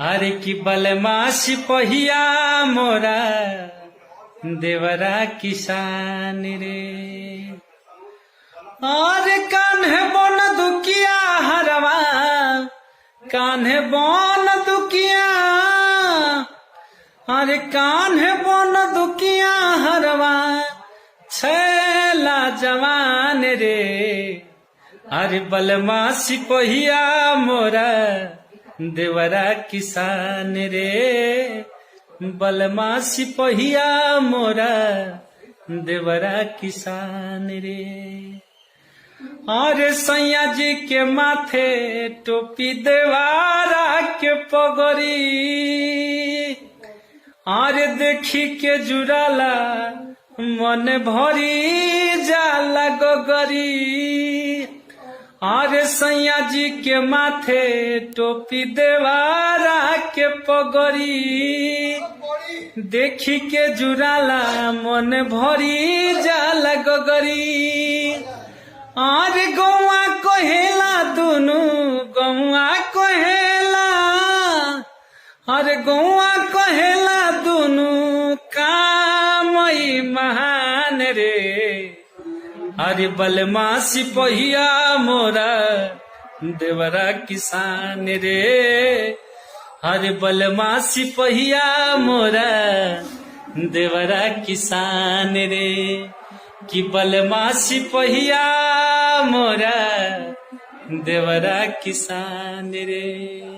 हरे की बलमा सिपहिया मोरा देवरा किसान रे। और कान्हे बन दुखिया हरवा कान्हे बन दुखिया, अरे कान्हे बन दुखिया हरवा छैला जवान रे। अरे बलमा सिपहिया मोरा देवरा किसान रे। बलमा सिपहिया मोरा देवरा किसान रे। अरे सैया जी के माथे टोपी देवारा के पगड़ी, अरे देखी के जुड़ाला मन भरी जाला गोगरी। अरे सैया जी के माथे टोपी देवारा के पगड़ी, देखी के जुड़ाला मन भरी जाला गोगरी। अरे गौआ कहेला दुनु गौआ कहेला, अरे गौआ कहेला दुनु कामई महान रे। अरे बलमा सिपहिया मोरा देवरा किसान रे। अरे बलमा सिपहिया मोरा देवरा किसान रे। कि बलमा सिपहिया मोरा देवरा किसान रे।